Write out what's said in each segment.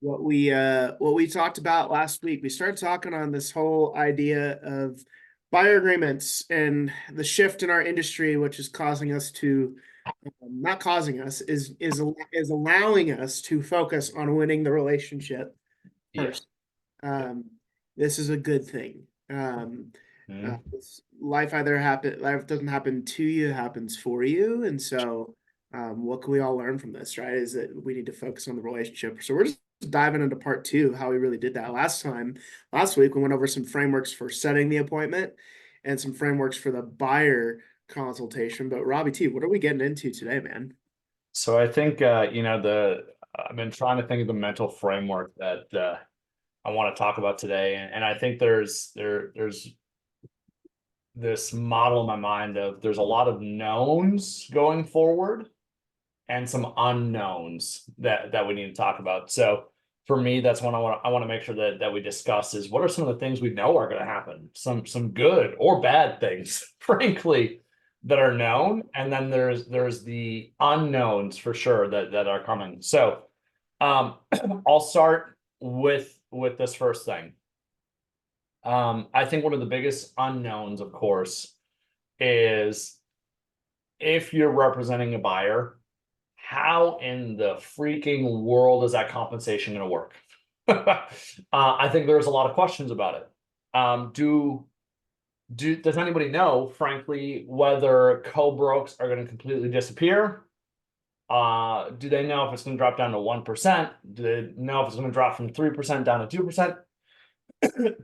what we talked about last week. We started talking on this whole idea of buyer agreements and the shift in our industry, which is causing us to not causing us is allowing us to focus on winning the relationship Yeah. first. Um, this is a good thing. Mhm. Life doesn't happen to you, it happens for you. And so, what can we all learn from this, right? Is that we need to focus on the relationship. So we're just diving into part two, how we really did that last week, we went over some frameworks for setting the appointment and some frameworks for the buyer consultation. But Robbie T, what are we getting into today, man? So I think I've been trying to think of the mental framework that I want to talk about today, and I think there's this model in my mind of there's a lot of knowns going forward and some unknowns that we need to talk about. So for me, that's what I want to make sure that we discuss is what are some of the things we know are going to happen, some good or bad things, frankly, that are known, and then there's the unknowns for sure that are coming. So I'll start with this first thing. I think one of the biggest unknowns, of course, is if you're representing a buyer, how in the freaking world is that compensation going to work? I think there's a lot of questions about it. Does anybody know, frankly, whether co-brokes are going to completely disappear? Do they know if it's going to drop down to 1%? Do they know if it's going to drop from 3% down to 2%?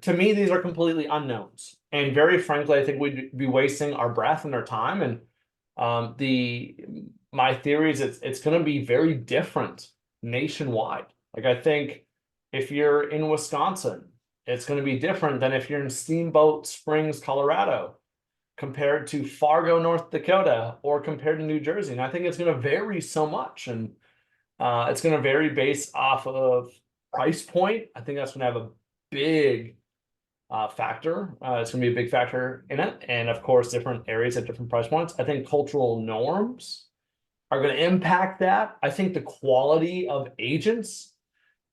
To me, these are completely unknowns. And very frankly, I think we'd be wasting our breath and our time. And my theory is it's going to be very different nationwide. Like I think if you're in Wisconsin, it's going to be different than if you're in Steamboat Springs, Colorado, compared to Fargo, North Dakota, or compared to New Jersey. And I think it's going to vary so much. And it's going to vary based off of price point. I think that's going to have a big factor. It's going to be a big factor in it. And of course, different areas at different price points. I think cultural norms are going to impact that. I think the quality of agents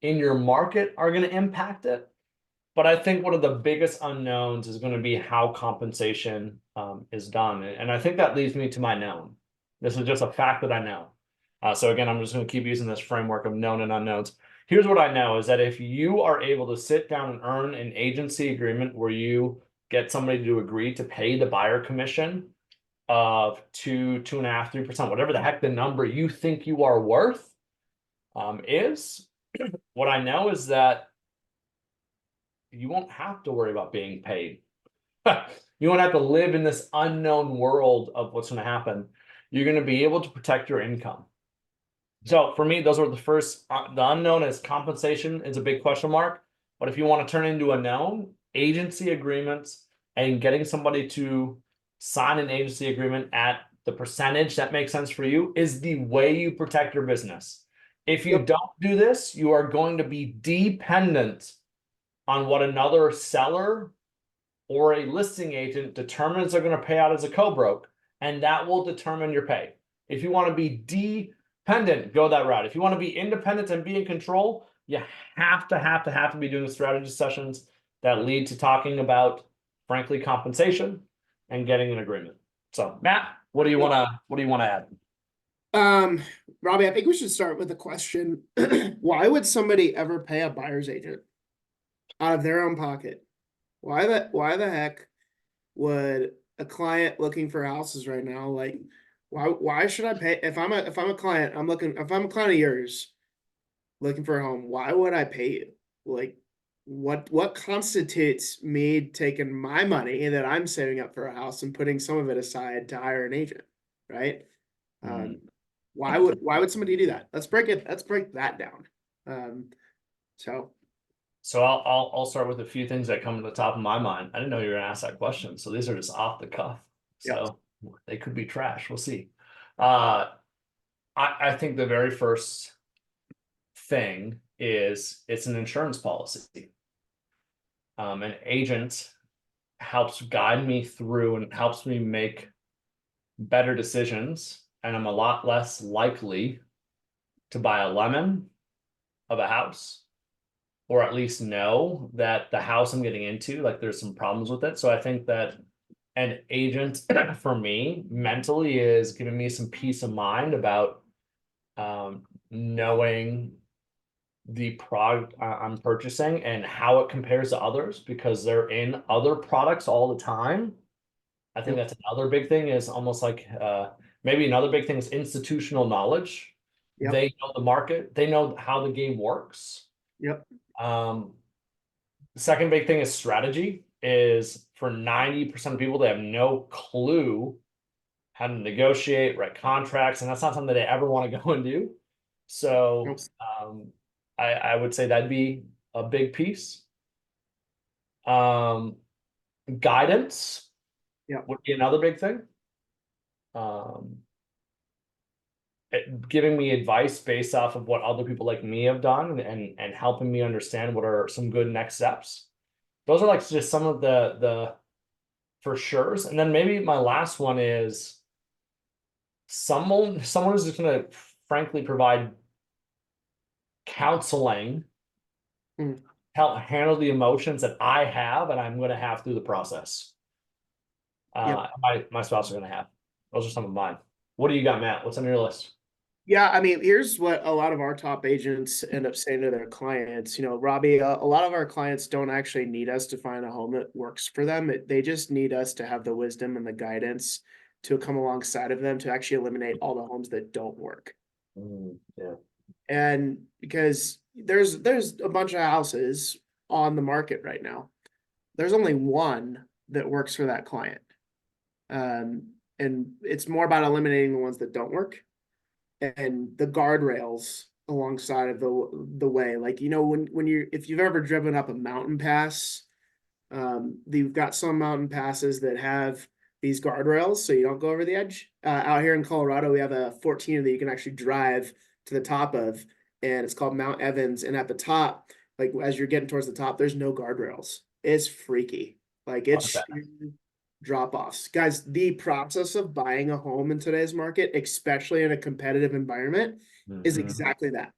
in your market are going to impact it. But I think one of the biggest unknowns is going to be how compensation is done. And I think that leads me to my known. This is just a fact that I know. So again, I'm just going to keep using this framework of known and unknowns. Here's what I know is that if you are able to sit down and earn an agency agreement where you get somebody to agree to pay the buyer commission of 2.5%, 3%, whatever the heck the number you think you are worth is, what I know is that you won't have to worry about being paid. You won't have to live in this unknown world of what's going to happen. You're going to be able to protect your income. So for me, those were the first. The unknown is compensation is a big question mark. But if you want to turn into a known, agency agreements and getting somebody to sign an agency agreement at the percentage that makes sense for you is the way you protect your business. If you don't do this, you are going to be dependent on what another seller or a listing agent determines they're going to pay out as a co-broke, and that will determine your pay. If you want to be dependent, go that route. If you want to be independent and be in control, you have to be doing strategy sessions that lead to talking about, frankly, compensation and getting an agreement. So, Matt, what do you want to add? Robbie, I think we should start with a question. Why would somebody ever pay a buyer's agent out of their own pocket? Why the heck would a client looking for houses right now, like, why should I pay if I'm a client, if I'm a client of yours looking for a home, why would I pay you? Like, what constitutes me taking my money that I'm saving up for a house and putting some of it aside to hire an agent, right? Why would somebody do that? Let's break that down. Um, so So I'll start with a few things that come to the top of my mind. I didn't know you were gonna ask that question, so these are just off the cuff. yeah. So they could be trash. We'll see. I think the very first thing is it's an insurance policy. An agent helps guide me through and helps me make better decisions, and I'm a lot less likely to buy a lemon of a house or at least know that the house I'm getting into, like there's some problems with it. So I think that an agent for me mentally is giving me some peace of mind about knowing the product I'm purchasing and how it compares to others because they're in other products all the time. I think Yep. that's another big thing is almost like maybe another big thing is institutional knowledge. Yep. They know the market, they know how the game works. Yep. Um, the second big thing is strategy is for 90% of people, they have no clue how to negotiate, write contracts, and that's not something they ever want to go and do. So Yep. I would say that'd be a big piece. Um, guidance Yep. would be another big thing. Giving me advice based off of what other people like me have done and helping me understand what are some good next steps. Those are like just some of the for sure's. And then maybe my last one is someone who's just gonna frankly provide counseling, Mm. help handle the emotions that I have and I'm gonna have through the process. Yep. My spouse are gonna have. Those are some of mine. What do you got, Matt? What's on your list? Yeah, I mean, here's what a lot of our top agents end up saying to their clients. You know, Robbie, a lot of our clients don't actually need us to find a home that works for them. They just need us to have the wisdom and the guidance to come alongside of them to actually eliminate all the homes that don't work. Yeah. And because there's a bunch of houses on the market right now. There's only one that works for that client. And it's more about eliminating the ones that don't work and the guardrails alongside of the way. Like, you know, when you're if you've ever driven up a mountain pass, you've got some mountain passes that have these guardrails so you don't go over the edge. Out here in Colorado, we have a 14 that you can actually drive to the top of, and it's called Mount Evans. And at the top, like as you're getting towards the top, there's no guardrails. It's freaky. Like it's Okay. drop offs. Guys, the process of buying a home in today's market, especially in a competitive environment, is Mhm. exactly that.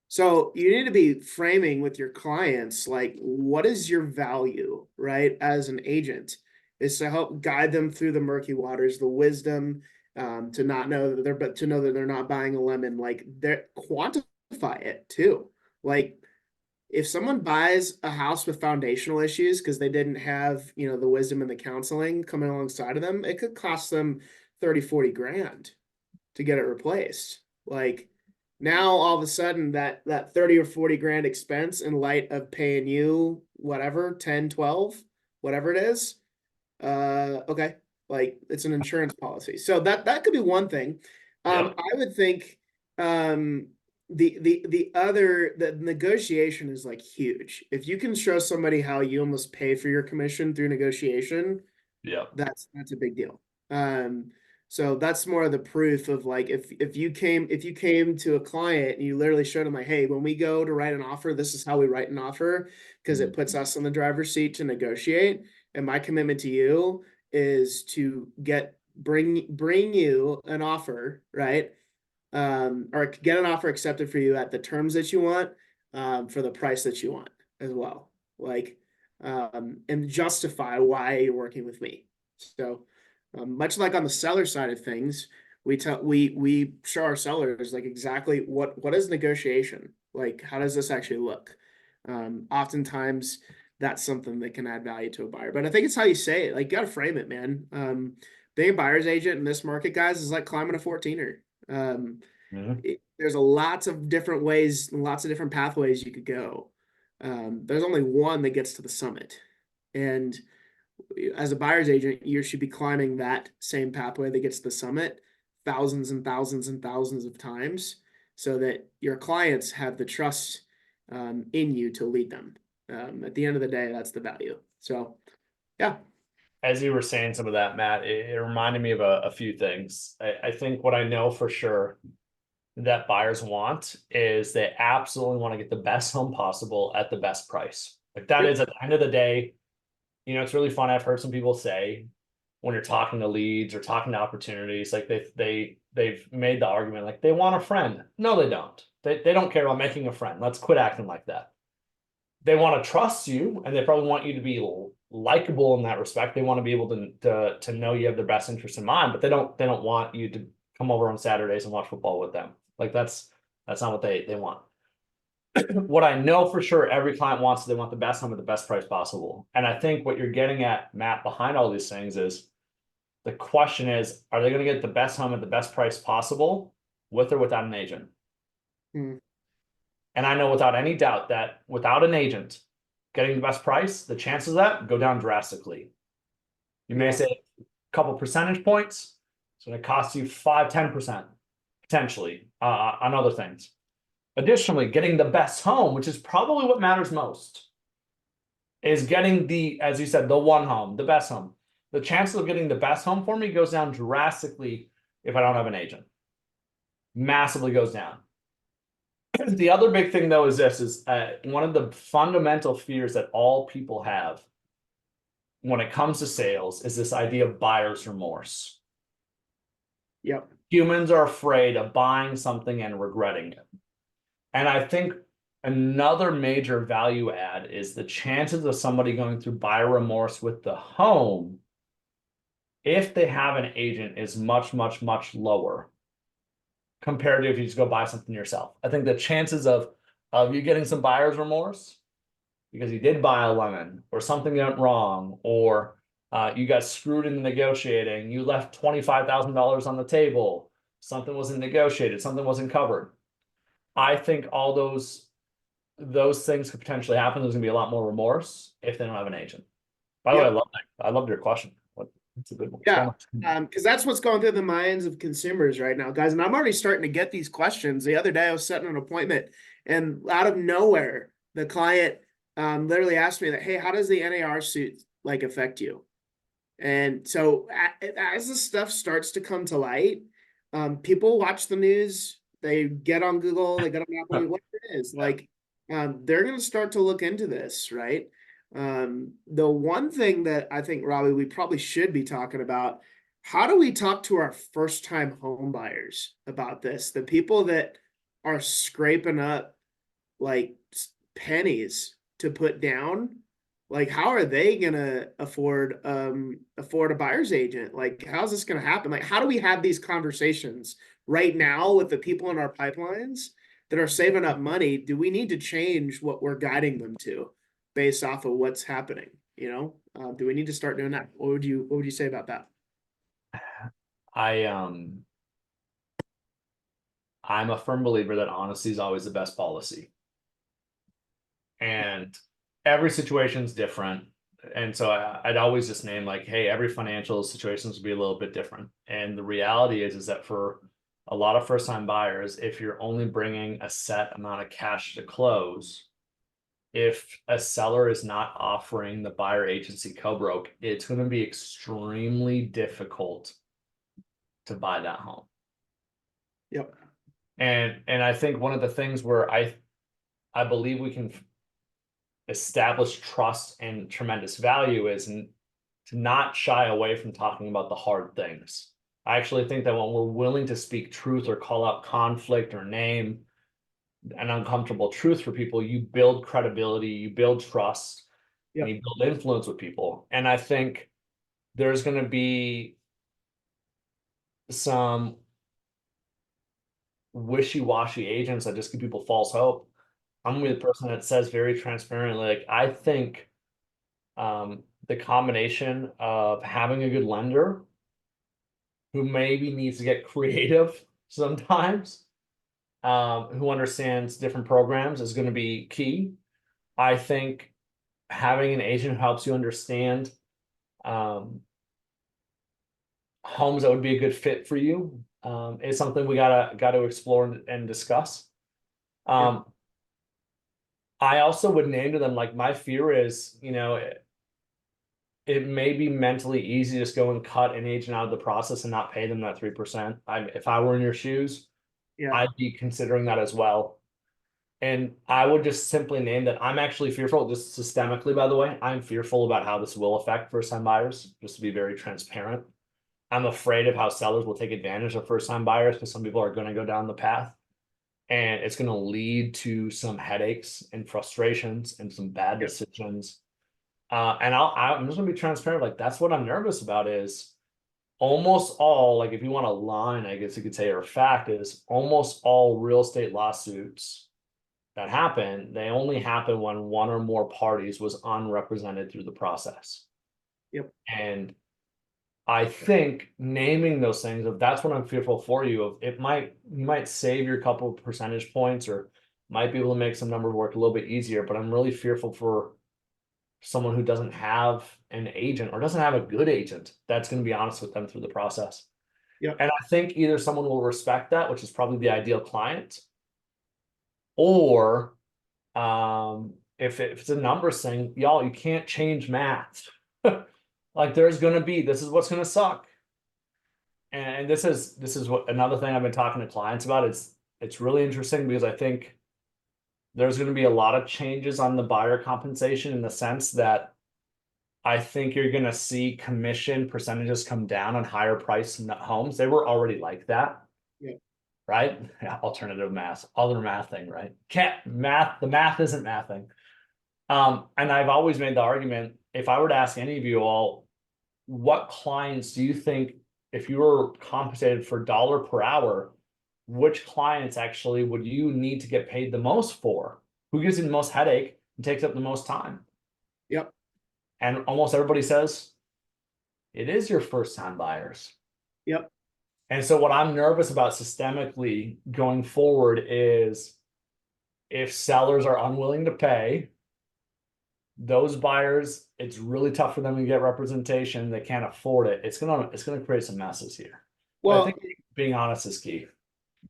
So you need to be framing with your clients like, what is your value, right? As an agent, is to help guide them through the murky waters, the wisdom, to not know that but to know that they're not buying a lemon. Like, they quantify it too. Like, if someone buys a house with foundational issues because they didn't have, you know, the wisdom and the counseling coming alongside of them, it could cost them 30-40 grand to get it replaced. Like, now all of a sudden that 30 or 40 grand expense in light of paying you whatever 10, 12, whatever it is, okay, like it's an insurance policy. So that could be one thing. Yep. I would think um the negotiation is like huge. If you can show somebody how you almost pay for your commission through negotiation, Yep. that's a big deal. Um, so that's more of the proof of like if you came to a client and you literally showed them like, hey, when we go to write an offer, this is how we write an offer because it puts us in the driver's seat to negotiate. And my commitment to you is to bring you an offer, right? Or get an offer accepted for you at the terms that you want, for the price that you want as well. Like, and justify why you're working with me. So, much like on the seller side of things, we show our sellers like exactly what is negotiation, like how does this actually look. Oftentimes that's something that can add value to a buyer, but I think it's how you say it. Like, you got to frame it, man. Being a buyer's agent in this market, guys, is like climbing a 14er. Mhm. There's a lots of different ways, lots of different pathways you could go. There's only one that gets to the summit, and as a buyer's agent, you should be climbing that same pathway that gets to the summit thousands and thousands and thousands of times, so that your clients have the trust in you to lead them. At the end of the day, that's the value. So, yeah. As you were saying some of that, Matt, it reminded me of a few things. I think what I know for sure that buyers want is they absolutely want to get the best home possible at the best price. Like that Yep. is at the end of the day, it's really fun. I've heard some people say when you're talking to leads or talking to opportunities, like they've made the argument like they want a friend. No, they don't. They don't care about making a friend. Let's quit acting like that. they want to trust you, and they probably want you to be likable in that respect. They want to be able to know you have their best interest in mind, but they don't want you to come over on Saturdays and watch football with them. Like that's not what they want. What I know for sure every client wants is they want the best home at the best price possible. And I think what you're getting at, Matt, behind all these things is the question is, are they going to get the best home at the best price possible with or without an agent? Hmm. And I know without any doubt that without an agent getting the best price, the chances of that go down drastically. You may Yeah. say a couple percentage points. It's going to cost you 5-10% potentially on other things. Additionally, getting the best home, which is probably what matters most, is getting the, as you said, the one home, the best home. The chances of getting the best home for me goes down drastically if I don't have an agent. Massively goes down. The other big thing though is this is one of the fundamental fears that all people have when it comes to sales is this idea of buyer's remorse. Yep. Humans are afraid of buying something and regretting it. And I think another major value add is the chances of somebody going through buyer remorse with the home, if they have an agent, is much, much, much lower compared to if you just go buy something yourself. I think the chances of you getting some buyer's remorse because you did buy a lemon or something went wrong, or you got screwed in the negotiating, you left $25,000 on the table, something wasn't negotiated, something wasn't covered. I think all those things could potentially happen. There's gonna be a lot more remorse if they don't have an agent. By the way, I Yep. love that. I loved your question. That's a good one. Yeah. Because that's what's going through the minds of consumers right now, guys. And I'm already starting to get these questions. The other day I was setting an appointment, and out of nowhere, the client literally asked me that, hey, how does the NAR suit like affect you? And so as this stuff starts to come to light, people watch the news, they get on Google, they get on Apple, whatever it is, Yeah. like they're going to start to look into this, right? The one thing that I think, Robby, we probably should be talking about, how do we talk to our first time home buyers about this? The people that are scraping up like pennies to put down, like how are they gonna afford a buyer's agent? Like how's this gonna happen? Like how do we have these conversations right now with the people in our pipelines that are saving up money? Do we need to change what we're guiding them to based off of what's happening? Do we need to start doing that? What would you say about that? I I'm a firm believer that honesty is always the best policy. And every situation is different. And so I'd always just name like, hey, every financial situation will be a little bit different. And the reality is that for a lot of first-time buyers, if you're only bringing a set amount of cash to close, if a seller is not offering the buyer agency co-broke, it's going to be extremely difficult to buy that home. Yep. And I think one of the things where I believe we can establish trust and tremendous value is to not shy away from talking about the hard things. I actually think that when we're willing to speak truth or call out conflict or name an uncomfortable truth for people, you build credibility, you build trust, and Yep. you build influence with people. And I think there's going to be some wishy-washy agents that just give people false hope. I'm gonna be the person that says very transparently, like, I think the combination of having a good lender who maybe needs to get creative sometimes, who understands different programs is going to be key. I think having an agent who helps you understand homes that would be a good fit for you is something we gotta explore and discuss. Yep. I also would name to them, like, my fear is, it may be mentally easy to just go and cut an agent out of the process and not pay them that 3%. If I were in your shoes, Yeah. I'd be considering that as well. And I would just simply name that I'm actually fearful, just systemically, by the way, I'm fearful about how this will affect first-time buyers, just to be very transparent. I'm afraid of how sellers will take advantage of first-time buyers because some people are going to go down the path. and it's going to lead to some headaches and frustrations and some bad Yep. decisions. And I'm just going to be transparent. Like, that's what I'm nervous about is almost all, like, if you want a line, I guess you could say, or a fact, is almost all real estate lawsuits that happen, they only happen when one or more parties was unrepresented through the process. Yep. And I think naming those things, if that's what I'm fearful for you, of you might save your couple of percentage points or might be able to make some numbers work a little bit easier, but I'm really fearful for someone who doesn't have an agent or doesn't have a good agent that's going to be honest with them through the process. Yep. And I think either someone will respect that, which is probably the ideal client, or if it's a numbers thing, y'all, you can't change math. Like, this is what's gonna suck. And this is what another thing I've been talking to clients about. It's really interesting because I think there's going to be a lot of changes on the buyer compensation in the sense that I think you're going to see commission percentages come down on higher price homes. They were already like that, Yep. right? Yeah, alternative math, other math thing, right? Can't math, the math isn't mathing. And I've always made the argument, if I were to ask any of you all, what clients do you think, if you were compensated for dollar per hour, which clients actually would you need to get paid the most for? Who gives you the most headache and takes up the most time? Yep. And almost everybody says it is your first time buyers. Yep. And so what I'm nervous about systemically going forward is if sellers are unwilling to pay, those buyers, it's really tough for them to get representation. They can't afford it. It's gonna create some messes here. But I think Well, being honest is key.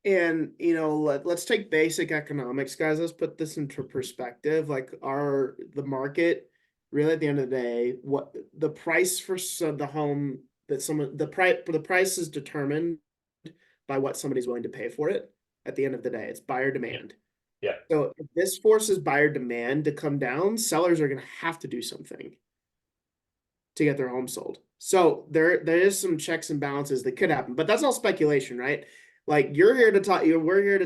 and let's take basic economics, guys. Let's put this into perspective. Like the market, really at the end of the day, what the price for the home that the price is determined by what somebody's willing to pay for it. At the end of the day, it's buyer demand. Yeah. So if this forces buyer demand to come down, sellers are going to have to do something to get their home sold. So there is some checks and balances that could happen, but that's all speculation, right? Like we're here to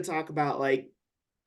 talk about like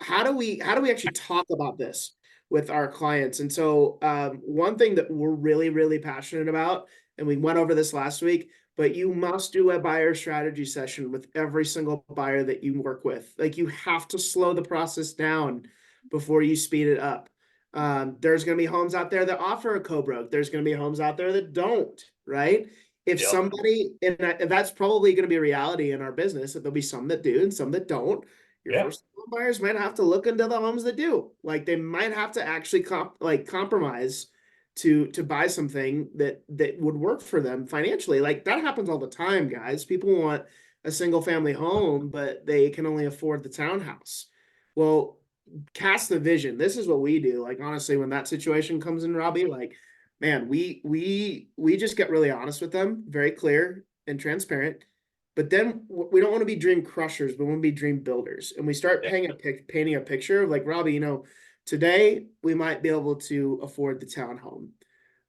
how do we actually talk about this with our clients? And so one thing that we're really passionate about, and we went over this last week, but you must do a buyer strategy session with every single buyer that you work with. Like you have to slow the process down before you speed it up. There's going to be homes out there that offer a co-broke. There's going to be homes out there that don't, right? If Yep. somebody, and that's probably going to be a reality in our business, that there'll be some that do and some that don't. Your Yeah. first home buyers might have to look into the homes that do. Like they might have to actually compromise to buy something that would work for them financially. Like that happens all the time, guys. People want a single family home, but they can only afford the townhouse. Well, cast the vision. This is what we do. Like honestly, when that situation comes in, Robby, like man, we just get really honest with them, very clear and transparent. But then we don't want to be dream crushers, but we want to be dream builders. And we start Yeah. painting a picture of like Robby, today we might be able to afford the townhome.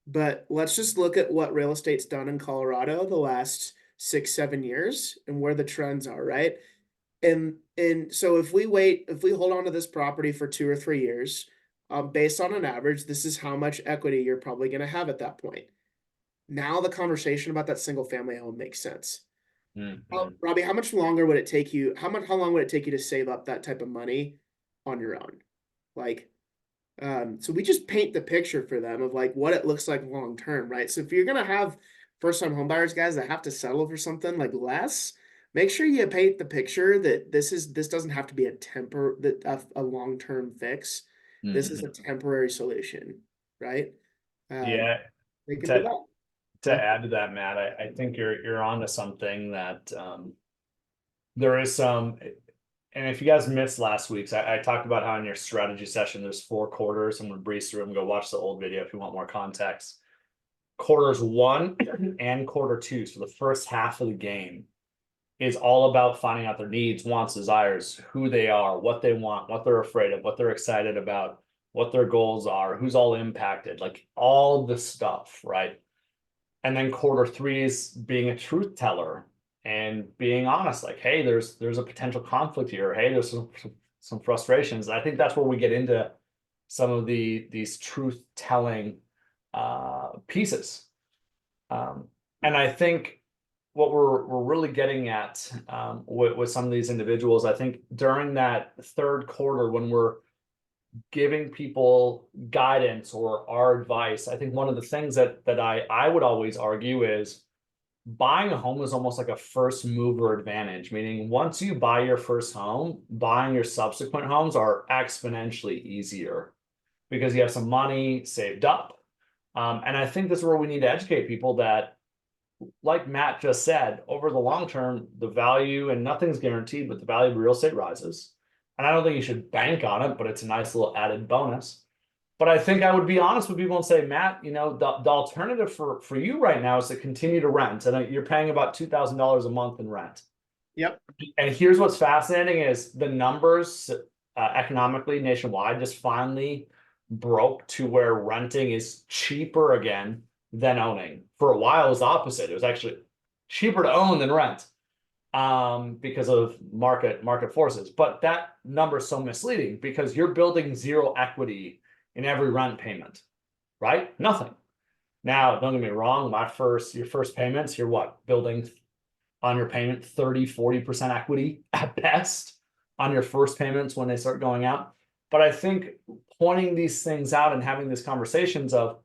But let's just look at what real estate's done in Colorado the last 6, 7 years and where the trends are, right? And so if we hold on to this property for 2 or 3 years, based on an average, this is how much equity you're probably going to have at that point. Now the conversation about that single family home makes sense. Mhm. Robby, how much longer would it take you? How long would it take you to save up that type of money on your own? Like, so we just paint the picture for them of like what it looks like long term, right? So if you're gonna have first time homebuyers, guys, that have to settle for something like less, make sure you paint the picture that this doesn't have to be a long term fix. This is a Mhm. temporary solution, right? Um, Yeah. they can do To that. to add to that, Matt, I think you're onto something that there is some. And if you guys missed last week's, I talked about how in your strategy session there's 4 quarters. I'm gonna breeze through them. Go watch the old video if you want more context. Quarters 1 and quarter 2, so the first half of the game, is all about finding out their needs, wants, desires, who they are, what they want, what they're afraid of, what they're excited about, what their goals are, who's all impacted, like all the stuff, right? And then quarter 3 is being a truth teller and being honest, like, hey, there's a potential conflict here. Hey, there's some some frustrations. I think that's where we get into some of these truth telling pieces. And I think what we're really getting at with some of these individuals, I think during that third quarter when we're giving people guidance or our advice, I think one of the things that I would always argue is buying a home is almost like a first mover advantage, meaning once you buy your first home, buying your subsequent homes are exponentially easier because you have some money saved up. And I think this is where we need to educate people that, like Matt just said, over the long term, the value, and nothing's guaranteed, but the value of real estate rises. And I don't think you should bank on it, but it's a nice little added bonus. But I think I would be honest with people and say, Matt, you know, the alternative for you right now is to continue to rent. And you're paying about $2,000 a month in rent. Yep. And here's what's fascinating is the numbers economically nationwide just finally broke to where renting is cheaper again than owning. For a while, it was the opposite. It was actually cheaper to own than rent because of market forces. But that number is so misleading because you're building zero equity in every rent payment, right? Nothing. Now, don't get me wrong, your first payments, you're what? Building on your payment 30-40% equity at best on your first payments when they start going out. But I think pointing these things out and having these conversations of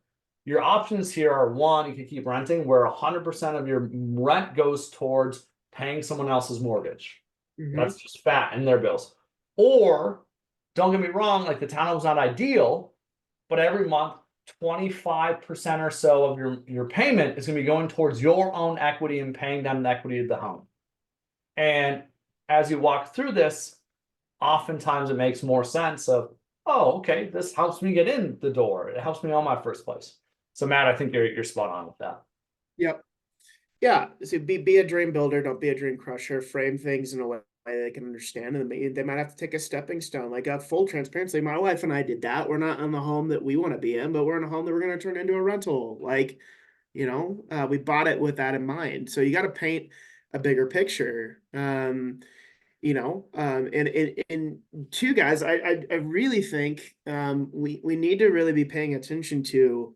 your options here are, one, you can keep renting where 100% of your rent goes towards paying someone else's mortgage. Mhm. That's just fat in their bills. Or, don't get me wrong, like the townhome's not ideal, but every month 25% or so of your payment is going to be going towards your own equity and paying down the equity of the home. And as you walk through this, oftentimes it makes more sense of, oh, okay, this helps me get in the door. It helps me own my first place. So Matt, I think you're spot on with that. Yep. Yeah. So be a dream builder, don't be a dream crusher. Frame things in a way they can understand, and they might have to take a stepping stone. Like full transparency, my wife and I did that. We're not in the home that we want to be in, but we're in a home that we're going to turn into a rental. Like, we bought it with that in mind. So you got to paint a bigger picture. And two guys, I really think we need to really be paying attention to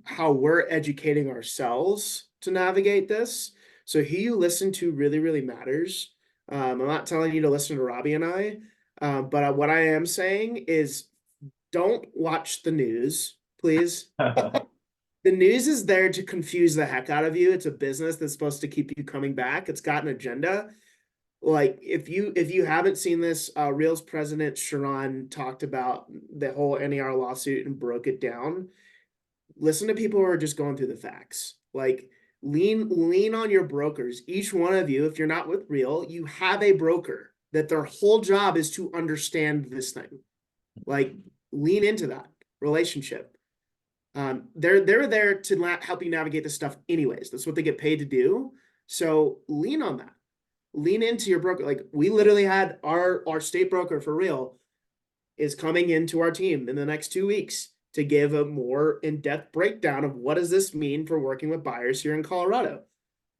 how we're educating ourselves to navigate this. So who you listen to really, really matters. I'm not telling you to listen to Robby and I, but what I am saying is don't watch the news, please. The news is there to confuse the heck out of you. It's a business that's supposed to keep you coming back. It's got an agenda. Like if you haven't seen this, Real's president Sharon talked about the whole NER lawsuit and broke it down. Listen to people who are just going through the facts. Like lean on your brokers. Each one of you, if you're not with Real, you have a broker that their whole job is to understand this thing. Like lean into that relationship. They're there to help you navigate this stuff anyways. That's what they get paid to do. So lean on that. Lean into your broker. Like we literally had our state broker for Real is coming into our team in the next 2 weeks to give a more in-depth breakdown of what does this mean for working with buyers here in Colorado.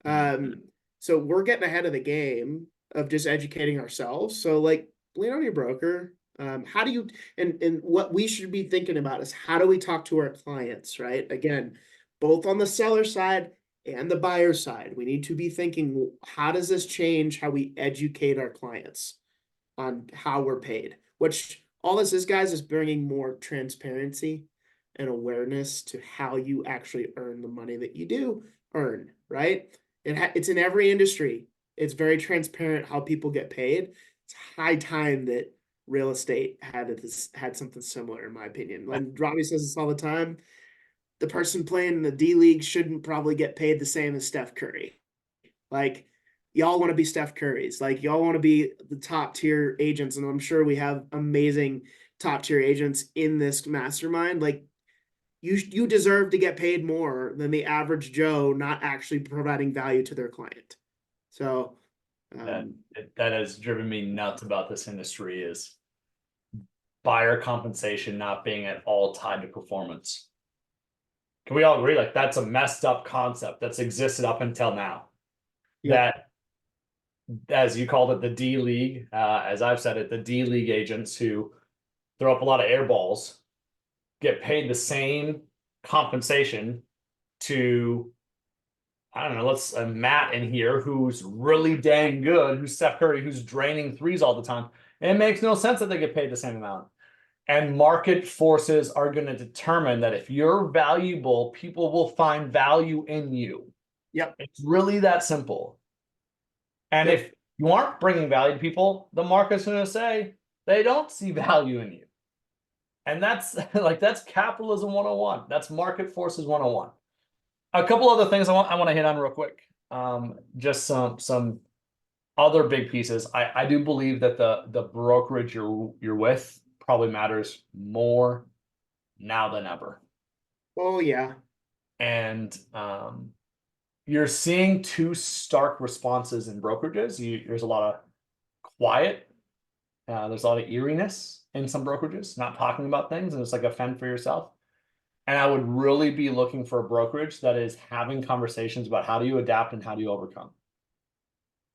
So we're getting ahead of the game of just educating ourselves. So like lean on your broker. How do you and what we should be thinking about is how do we talk to our clients, right? Again, both on the seller side and the buyer side, we need to be thinking, how does this change how we educate our clients on how we're paid? Which all this is, guys, is bringing more transparency and awareness to how you actually earn the money that you do earn, right? It's in every industry. It's very transparent how people get paid. It's high time that real estate had something similar, in my opinion. Like Robby says this all the time, the person playing in the D League shouldn't probably get paid the same as Steph Curry. Like, y'all want to be Steph Curry's. Like, y'all want to be the top tier agents. And I'm sure we have amazing top tier agents in this mastermind. Like, you deserve to get paid more than the average Joe not actually providing value to their client. So that has driven me nuts about this industry is buyer compensation not being at all tied to performance. Can we all agree? Like that's a messed up concept that's existed up until now. Yep. That as you called it, the D League, as I've said it, the D League agents who throw up a lot of air balls get paid the same compensation to, I don't know, let's Matt in here who's really dang good, who's Steph Curry, who's draining threes all the time. And it makes no sense that they get paid the same amount. And market forces are going to determine that if you're valuable, people will find value in you. Yep. It's really that simple. And Yep. if you aren't bringing value to people, the market's going to say they don't see value in you. And that's like, that's capitalism 101. That's market forces 101. A couple other things I want to hit on real quick. Just some other big pieces. I do believe that the brokerage you're with probably matters more now than ever. Oh yeah. And you're seeing two stark responses in brokerages. There's a lot of quiet. There's a lot of eeriness in some brokerages, not talking about things, and it's like a fend for yourself. And I would really be looking for a brokerage that is having conversations about how do you adapt and how do you overcome.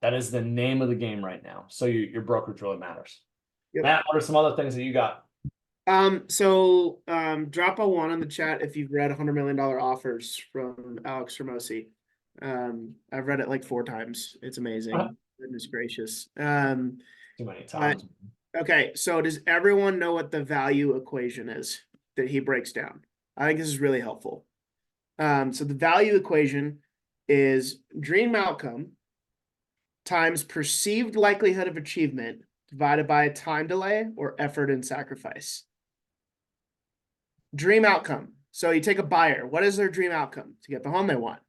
That is the name of the game right now. So your brokerage really matters. Yep. Matt, what are some other things that you got? Drop a one in the chat if you've read $100 million offers from Alex Ramosi. I've read it like 4 times. It's amazing. Goodness gracious. Too many times. Okay, so does everyone know what the value equation is that he breaks down? I think this is really helpful. So the value equation is dream outcome times perceived likelihood of achievement divided by a time delay or effort and sacrifice. Dream outcome. So you take a buyer. What is their dream outcome? To get the home they want.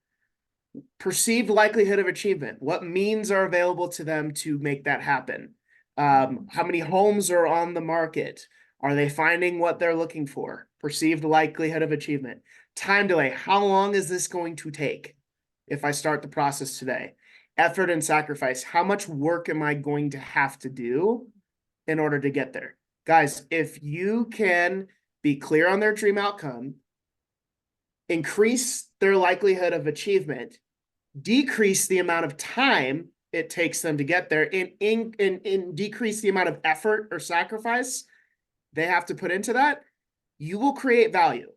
Perceived likelihood of achievement. What means are available to them to make that happen? How many homes are on the market? Are they finding what they're looking for? Perceived likelihood of achievement. Time delay. How long is this going to take if I start the process today? Effort and sacrifice. How much work am I going to have to do in order to get there? Guys, if you can be clear on their dream outcome, increase their likelihood of achievement, decrease the amount of time it takes them to get there, and decrease the amount of effort or sacrifice they have to put into that, you will create value.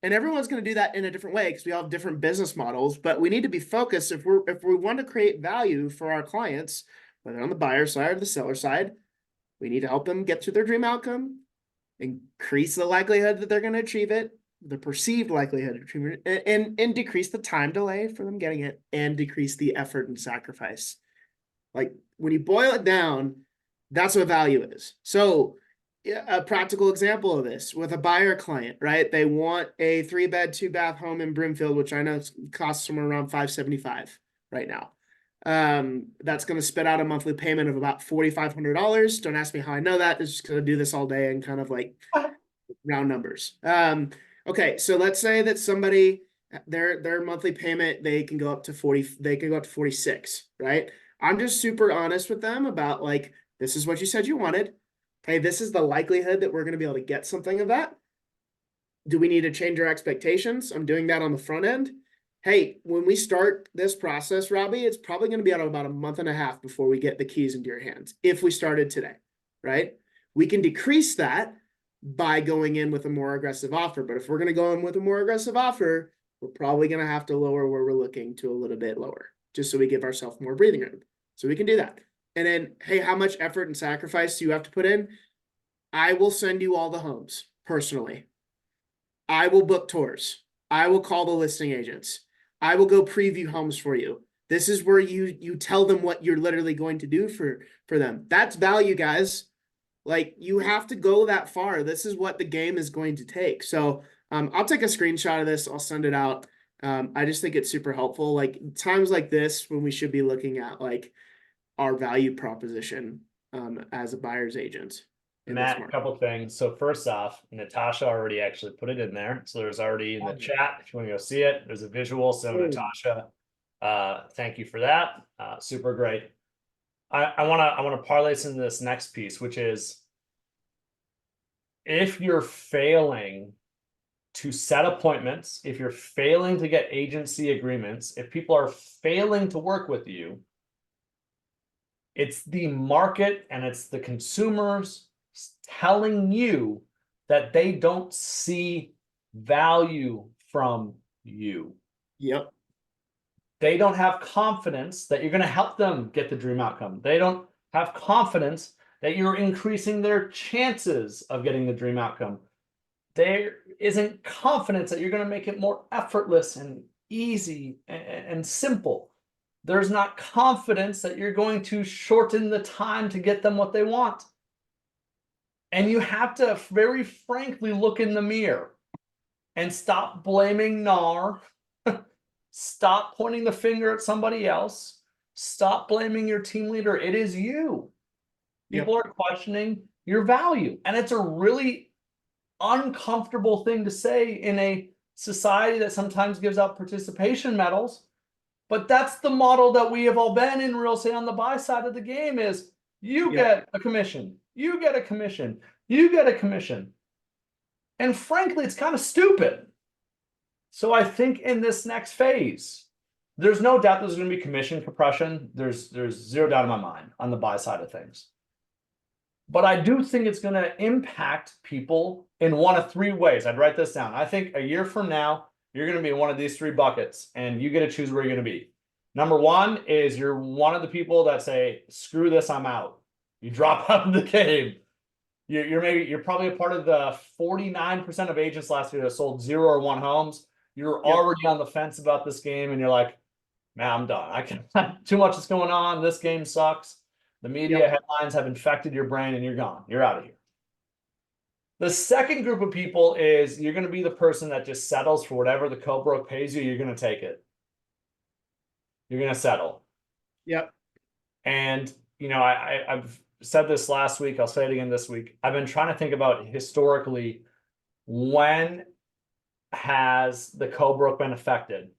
And everyone's going to do that in a different way because we all have different business models, but we need to be focused. If we want to create value for our clients, whether on the buyer side or the seller side, we need to help them get to their dream outcome, increase the likelihood that they're going to achieve it, the perceived likelihood of achievement, and decrease the time delay for them getting it, and decrease the effort and sacrifice. Like when you boil it down, that's what value is. So a practical example of this with a buyer client, right? They want a 3-bed, 2-bath home in Brimfield, which I know costs somewhere around $575 right now. That's going to spit out a monthly payment of about $4,500. Don't ask me how I know that. It's just going to do this all day and kind of like round numbers. Okay, so let's say that somebody their monthly payment they can go up to 46, right? I'm just super honest with them about like, this is what you said you wanted. Okay, this is the likelihood that we're going to be able to get something of that. Do we need to change our expectations? I'm doing that on the front end. Hey, when we start this process, Robby, it's probably going to be out of about a month and a half before we get the keys into your hands. If we started today, right? We can decrease that by going in with a more aggressive offer. But if we're going to go in with a more aggressive offer, we're probably going to have to lower where we're looking to a little bit lower, just so we give ourselves more breathing room. So we can do that. And then, hey, how much effort and sacrifice do you have to put in? I will send you all the homes personally. I will book tours. I will call the listing agents. I will go preview homes for you. This is where you tell them what you're literally going to do for them. That's value, guys. Like, you have to go that far. This is what the game is going to take. So I'll take a screenshot of this. I'll send it out. I just think it's super helpful. Like times like this when we should be looking at like our value proposition as a buyer's agent. Matt, a couple things. So first off, Natasha already actually put it in there. So there's already in the chat. If you want to go see it, there's a visual. So Natasha, thank you for that. Super great. I want to parlay this into this next piece, which is if you're failing to set appointments, if you're failing to get agency agreements, if people are failing to work with you, It's the market and it's the consumers telling you that they don't see value from you. Yep. They don't have confidence that you're going to help them get the dream outcome. They don't have confidence that you're increasing their chances of getting the dream outcome. There isn't confidence that you're going to make it more effortless and easy and simple. There's not confidence that you're going to shorten the time to get them what they want. And you have to very frankly look in the mirror and stop blaming NAR. Stop pointing the finger at somebody else. Stop blaming your team leader. It is you. People are questioning your value. And it's a really uncomfortable thing to say in a society that sometimes gives out participation medals. But that's the model that we have all been in real estate on the buy side of the game is you get a commission, you get a commission, you get a commission. And frankly, it's kind of stupid. So I think in this next phase, there's no doubt there's going to be commission compression. There's zero doubt in my mind on the buy side of things. But I do think it's going to impact people in one of three ways. I'd write this down. I think a year from now, you're going to be in one of these three buckets, and you get to choose where you're going to be. Number one is you're one of the people that say, screw this, I'm out. You drop out of the game. You're probably a part of the 49% of agents last year that sold 0 or 1 homes. You're already on the fence about this game, and you're like, man, I'm done. I can't, too much is going on. This game sucks. The media headlines have infected your brain, and you're gone. You're out of here. The second group of people is you're going to be the person that just settles for whatever the co-broke pays you. You're going to take it. You're going to settle. Yep. And, you know, I've said this last week. I'll say it again this week. I've been trying to think about historically, when has the co-broke been affected?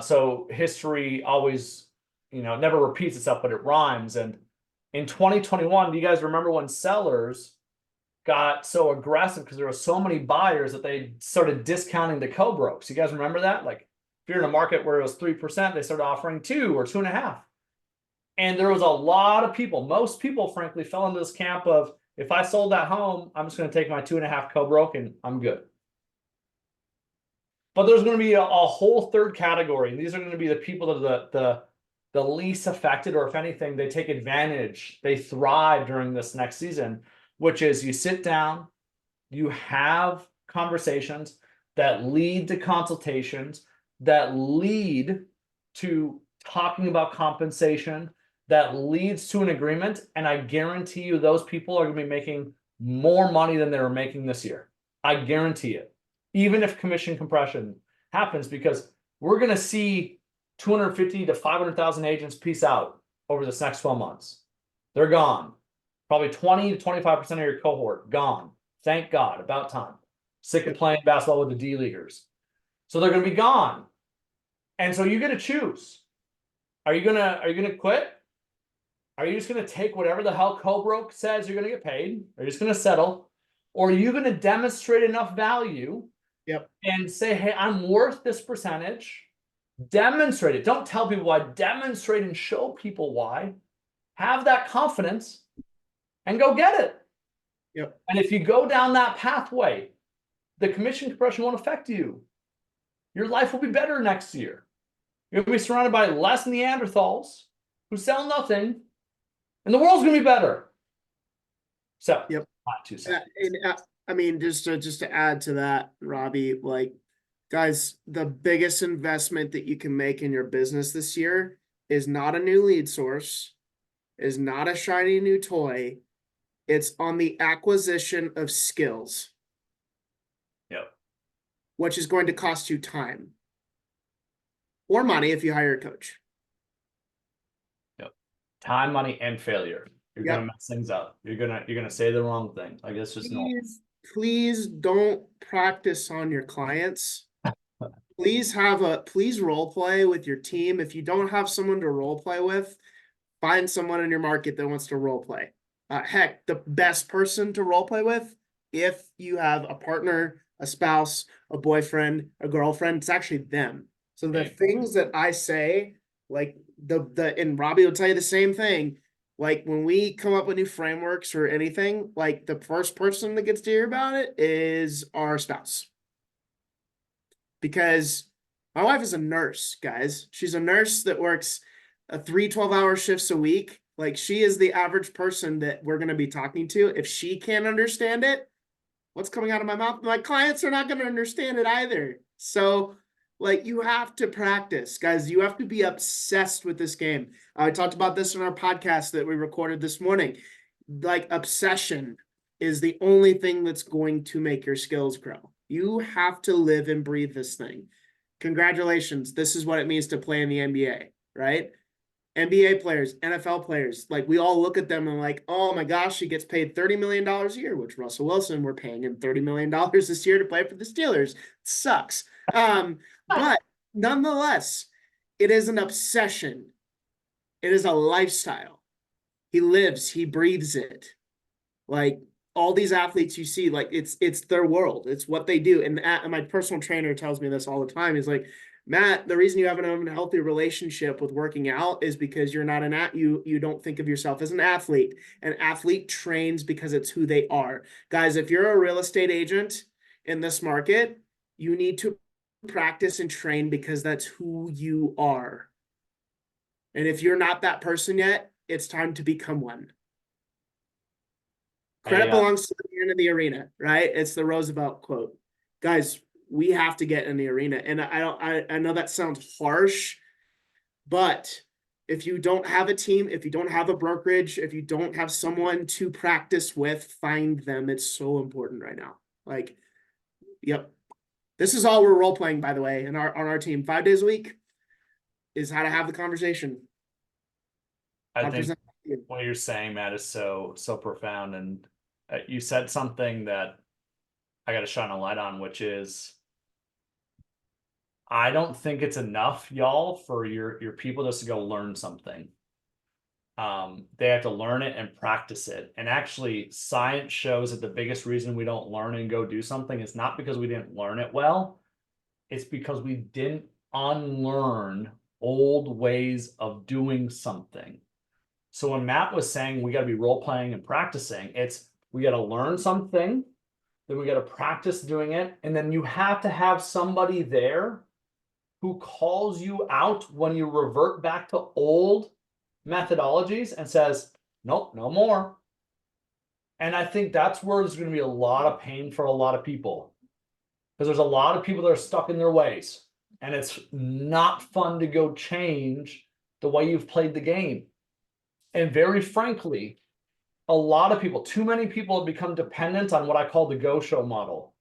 So history always, you know, never repeats itself, but it rhymes. And in 2021, do you guys remember when sellers got so aggressive because there were so many buyers that they started discounting the co-brokes? You guys remember that? Like, if you're in a market where it was 3%, they started offering 2 or 2.5. And there was a lot of people, most people, frankly, fell into this camp of, if I sold that home, I'm just going to take my 2.5 co-broke and I'm good. But there's going to be a whole third category. And these are going to be the people that are the least affected, or if anything, they take advantage. They thrive during this next season, which is you sit down, you have conversations that lead to consultations, that lead to talking about compensation, that leads to an agreement. And I guarantee you those people are going to be making more money than they were making this year. I guarantee it. Even if commission compression happens, because we're going to see 250 to 500,000 agents peace out over this next 12 months. They're gone. Probably 20 to 25% of your cohort gone. Thank God, about time. Sick of playing basketball with the D-leaguers. So they're going to be gone. And so you get to choose. Are you gonna quit? Are you just going to take whatever the hell co-broke says you're going to get paid? Are you just going to settle? Or are you going to demonstrate enough value and say, hey, I'm worth this percentage? Demonstrate it. Don't tell people why. Demonstrate and show people why. Have that confidence and go get it. And if you go down that pathway, the commission compression won't affect you. Your life will be better next year. You're going to be surrounded by less Neanderthals who sell nothing, and the world's going to be better. So, not too sad. I mean, just to add to that, Robby, like, guys, the biggest investment that you can make in your business this year is not a new lead source, is not a shiny new toy. It's on the acquisition of skills. Which is going to cost you time or money if you hire a coach. Time, money, and failure. You're gonna mess things up. You're gonna say the wrong thing. Like, it's just normal. Please don't practice on your clients. Please role play with your team. If you don't have someone to role play with, find someone in your market that wants to role play. Heck, the best person to role play with, if you have a partner, a spouse, a boyfriend, a girlfriend, it's actually them. So the things that I say, like and Robby will tell you the same thing. Like when we come up with new frameworks or anything, like the first person that gets to hear about it is our spouse. Because my wife is a nurse, guys. She's a nurse that works 3 12-hour shifts a week. Like she is the average person that we're going to be talking to. If she can't understand it, what's coming out of my mouth? My clients are not going to understand it either. So, like, you have to practice, guys. You have to be obsessed with this game. I talked about this in our podcast that we recorded this morning. Like, obsession is the only thing that's going to make your skills grow. You have to live and breathe this thing. Congratulations. This is what it means to play in the NBA, right? NBA players, NFL players, like we all look at them and like, oh my gosh, he gets paid $30 million a year, which Russell Wilson, we're paying him $30 million this year to play for the Steelers. It sucks. But nonetheless, it is an obsession. It is a lifestyle. He lives, he breathes it. Like all these athletes you see, like it's their world. It's what they do. And my personal trainer tells me this all the time. He's like, Matt, the reason you have an unhealthy relationship with working out is because you're not you don't think of yourself as an athlete. An athlete trains because it's who they are. Guys, if you're a real estate agent in this market, you need to practice and train because that's who you are. And if you're not that person yet, it's time to become one. Credit belongs to the man in the arena, right? It's the Roosevelt quote. Guys, we have to get in the arena. And I know that sounds harsh, but if you don't have a team, if you don't have a brokerage, if you don't have someone to practice with, find them. It's so important right now. Like, yep. This is all we're role playing, by the way, on our team. 5 days a week is how to have the conversation. I think what you're saying, Matt, is so profound. And you said something that I got to shine a light on, which is I don't think it's enough, y'all, for your people just to go learn something. They have to learn it and practice it. And actually, science shows that the biggest reason we don't learn and go do something is not because we didn't learn it well. It's because we didn't unlearn old ways of doing something. So when Matt was saying we got to be role playing and practicing, it's we got to learn something, then we got to practice doing it, and then you have to have somebody there who calls you out when you revert back to old methodologies and says, nope, no more. And I think that's where there's going to be a lot of pain for a lot of people, because there's a lot of people that are stuck in their ways, and it's not fun to go change the way you've played the game. And very frankly, a lot of people, too many people have become dependent on what I call the go show model,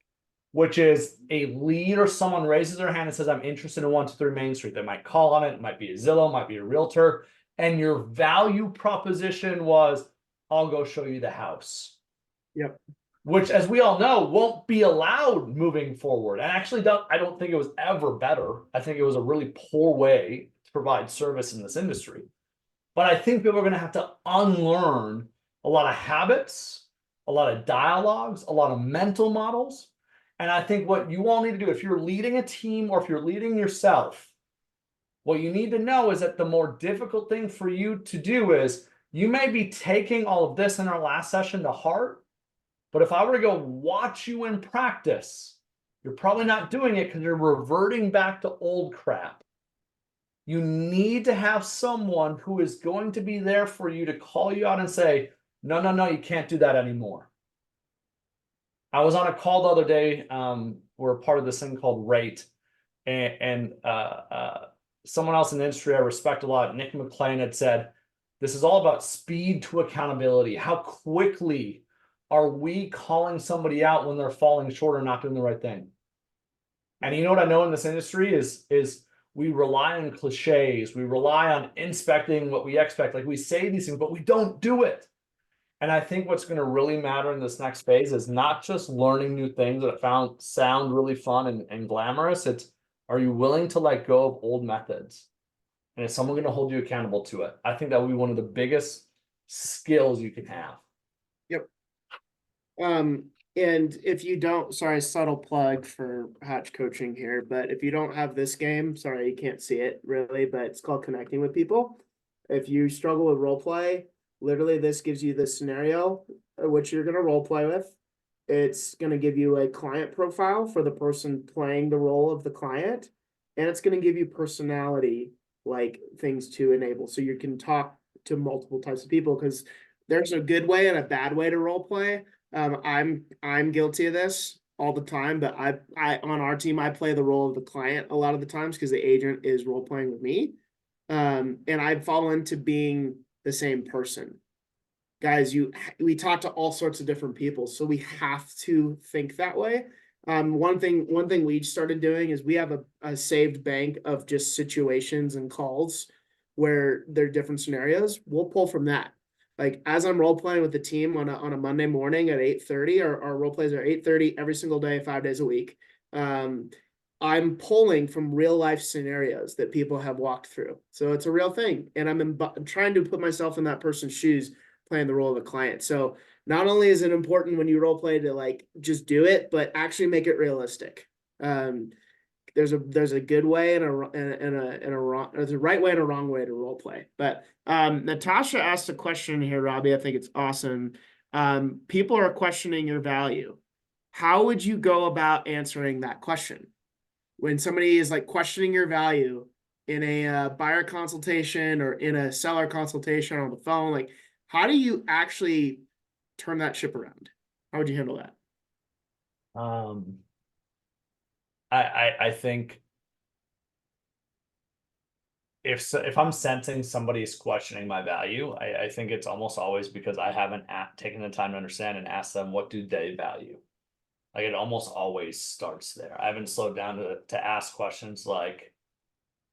which is a lead or someone raises their hand and says, I'm interested in 123 Main Street. They might call on it. It might be a Zillow, might be a realtor. And your value proposition was, I'll go show you the house. Yep. Which, as we all know, won't be allowed moving forward. And actually, I don't think it was ever better. I think it was a really poor way to provide service in this industry. But I think people are going to have to unlearn a lot of habits, a lot of dialogues, a lot of mental models. And I think what you all need to do, if you're leading a team or if you're leading yourself, what you need to know is that the more difficult thing for you to do is you may be taking all of this in our last session to heart, but if I were to go watch you in practice, you're probably not doing it because you're reverting back to old crap. You need to have someone who is going to be there for you to call you out and say, no, you can't do that anymore. I was on a call the other day. We're part of this thing called Rate. And someone else in the industry I respect a lot, Nick McClain, had said, this is all about speed to accountability. How quickly are we calling somebody out when they're falling short or not doing the right thing? And you know what I know in this industry is we rely on cliches. We rely on inspecting what we expect. Like we say these things, but we don't do it. And I think what's going to really matter in this next phase is not just learning new things that sound really fun and glamorous. It's, are you willing to let go of old methods? And is someone going to hold you accountable to it? I think that would be one of the biggest skills you can have. Yep. And if you don't, sorry, subtle plug for Hatch coaching here, but if you don't have this game, sorry, you can't see it really, but it's called Connecting with People. If you struggle with role play, Literally, this gives you the scenario which you're going to role play with. It's going to give you a client profile for the person playing the role of the client, and it's going to give you personality like things to enable so you can talk to multiple types of people, because there's a good way and a bad way to role play. I'm guilty of this all the time, but I on our team I play the role of the client a lot of the times because the agent is role playing with me, and I fall into being the same person. Guys, we talk to all sorts of different people, so we have to think that way. One thing we started doing is we have a saved bank of just situations and calls where there are different scenarios. We'll pull from that. Like as I'm role playing with the team on a Monday morning at 8:30, our role plays are 8:30 every single day, 5 days a week. Um, I'm pulling from real life scenarios that people have walked through. So it's a real thing. And I'm trying to put myself in that person's shoes playing the role of a client. So not only is it important when you role play to like just do it, but actually make it realistic. There's a good way and a wrong, there's a right way and a wrong way to role play. But Natasha asked a question here, Robby. I think it's awesome. People are questioning your value. How would you go about answering that question? When somebody is like questioning your value in a buyer consultation or in a seller consultation on the phone, like how do you actually turn that ship around? How would you handle that? Um, I think if I'm sensing somebody's questioning my value, I think it's almost always because I haven't taken the time to understand and ask them what do they value. Like it almost always starts there. I haven't slowed down to ask questions like,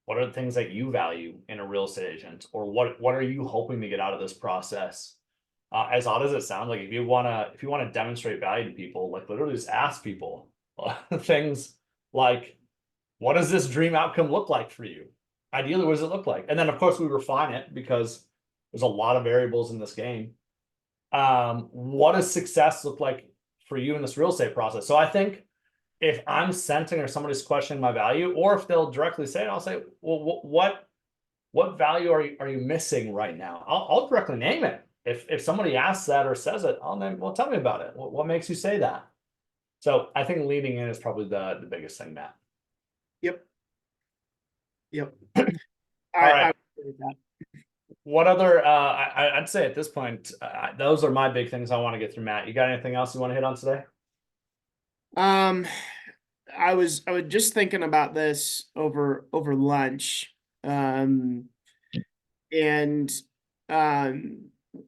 what are the things that you value in a real estate agent, or what are you hoping to get out of this process? As odd as it sounds, like if you wanna demonstrate value to people, like literally just ask people things like, what does this dream outcome look like for you? Ideally, what does it look like? And then of course we refine it because there's a lot of variables in this game. What does success look like for you in this real estate process? So I think if I'm sensing or somebody's questioning my value, or if they'll directly say it, I'll say, well, what value are you missing right now? I'll directly name it. If somebody asks that or says it, I'll name, well, tell me about it. What makes you say that? So I think leaning in is probably the biggest thing, Matt. Yep. Yep. All I right. What other I'd say at this point, those are my big things I want to get through, Matt. You got anything else you want to hit on today? um I was just thinking about this over lunch. And um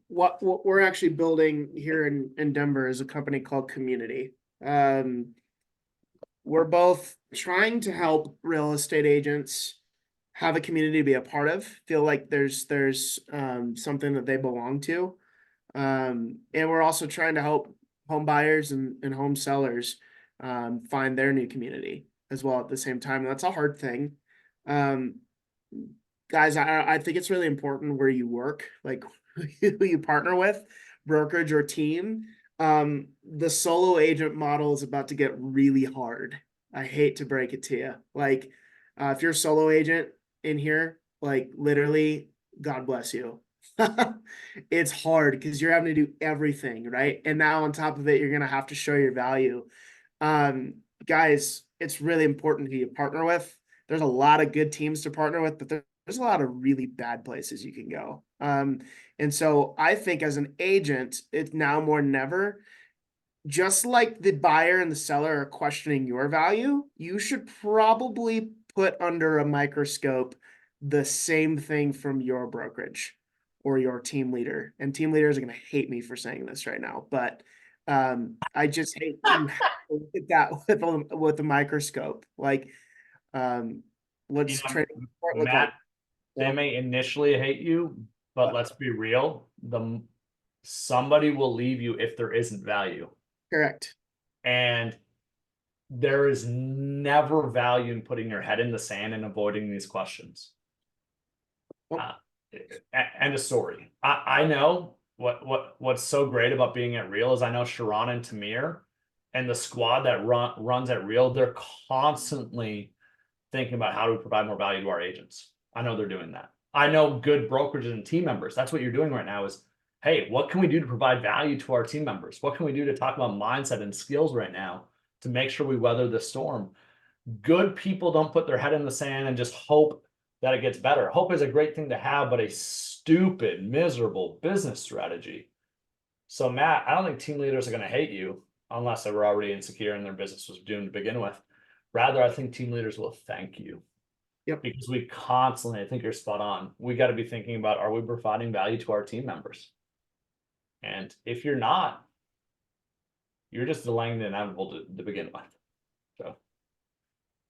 what we're actually building here in Denver is a company called Community. We're both trying to help real estate agents have a community to be a part of, feel like there's something that they belong to. And we're also trying to help home buyers and home sellers find their new community as well at the same time. That's a hard thing. Um, Guys, I think it's really important where you work, like who you partner with, brokerage or team. The solo agent model is about to get really hard. I hate to break it to you. Like, if you're a solo agent in here, like literally, God bless you. It's hard because you're having to do everything, right? And now on top of it, you're gonna have to show your value. Guys, it's really important who you partner with. There's a lot of good teams to partner with, but there's a lot of really bad places you can go. And so I think as an agent, it's now more than ever, just like the buyer and the seller are questioning your value, you should probably put under a microscope the same thing from your brokerage or your team leader. And team leaders are going to hate me for saying this right now, but I just hate you have to look at that with a microscope. Like, You what's know, training support look like? Matt, they may initially hate you, but let's be real. Somebody will leave you if there isn't value. Correct. And there is never value in putting your head in the sand and avoiding these questions. Oh, End of story. I know what's so great about being at Real is I know Sharon and Tamir and the squad that runs at Real, they're constantly thinking about how do we provide more value to our agents. I know they're doing that. I know good brokerages and team members. That's what you're doing right now is hey, what can we do to provide value to our team members? What can we do to talk about mindset and skills right now to make sure we weather the storm? Good people don't put their head in the sand and just hope that it gets better. Hope is a great thing to have, but a stupid, miserable business strategy. So, Matt, I don't think team leaders are going to hate you unless they were already insecure and their business was doomed to begin with. Rather, I think team leaders will thank you. Yep. Because we constantly, I think you're spot on. We got to be thinking about, are we providing value to our team members? And if you're not, you're just delaying the inevitable to begin with. So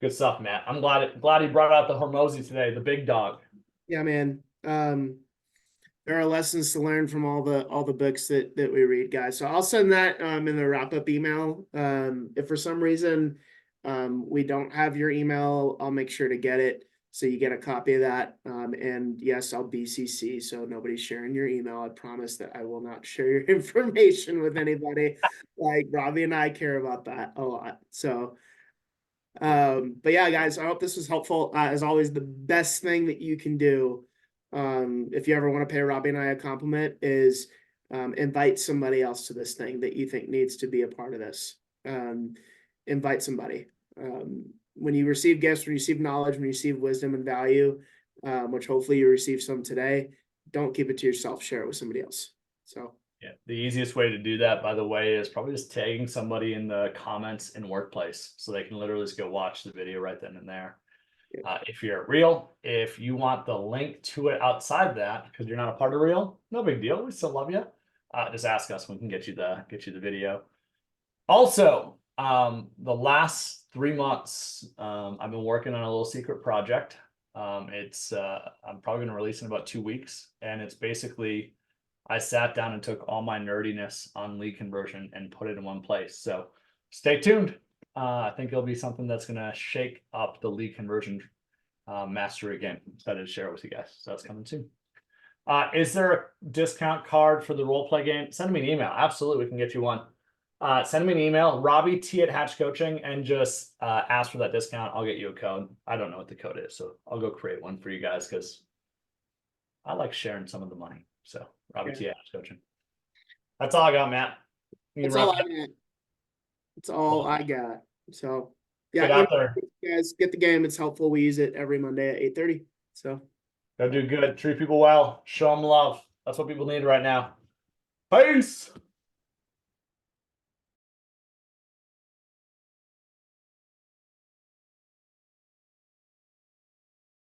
good stuff, Matt. I'm glad he brought out the Hormozy today, the big dog. Yeah, man. There are lessons to learn from all the books that we read, guys. So I'll send that in the wrap up email. If for some reason we don't have your email, I'll make sure to get it so you get a copy of that. And yes, I'll BCC, so nobody's sharing your email. I promise that I will not share your information with anybody. Like Robby and I care about that a lot. So but yeah, guys, I hope this was helpful. As always, the best thing that you can do if you ever want to pay Robby and I a compliment is invite somebody else to this thing that you think needs to be a part of this. Invite somebody. When you receive gifts, when you receive knowledge, when you receive wisdom and value, which hopefully you receive some today, don't keep it to yourself, share it with somebody else. So yeah, the easiest way to do that, by the way, is probably just tagging somebody in the comments in Workplace so they can literally just go watch the video right then and there. If you're at Reel, if you want the link to it outside that because you're not a part of Reel, no big deal. We still love you. Just ask us. We can get you the video. Also, the last 3 months, I've been working on a little secret project. I'm probably going to release in about 2 weeks, and it's basically I sat down and took all my nerdiness on lead conversion and put it in one place. So stay tuned. I think it'll be something that's going to shake up the lead conversion mastery game. I'm excited to share it with you guys. So that's coming soon. Is there a discount card for the role play game? Send me an email. Absolutely, we can get you one. Send me an email, RobbyT@Hatch Coaching, and just ask for that discount. I'll get you a code. I don't know what the code is, so I'll go create one for you guys because I like sharing some of the money. So RobbyT@Hatch Coaching. That's all I got, Matt. that's all I got. That's all I got. So yeah, get out there. Guys, get the game. It's helpful. We use it every Monday at 8:30. So go do good. Treat people well. Show them love. That's what people need right now. Peace.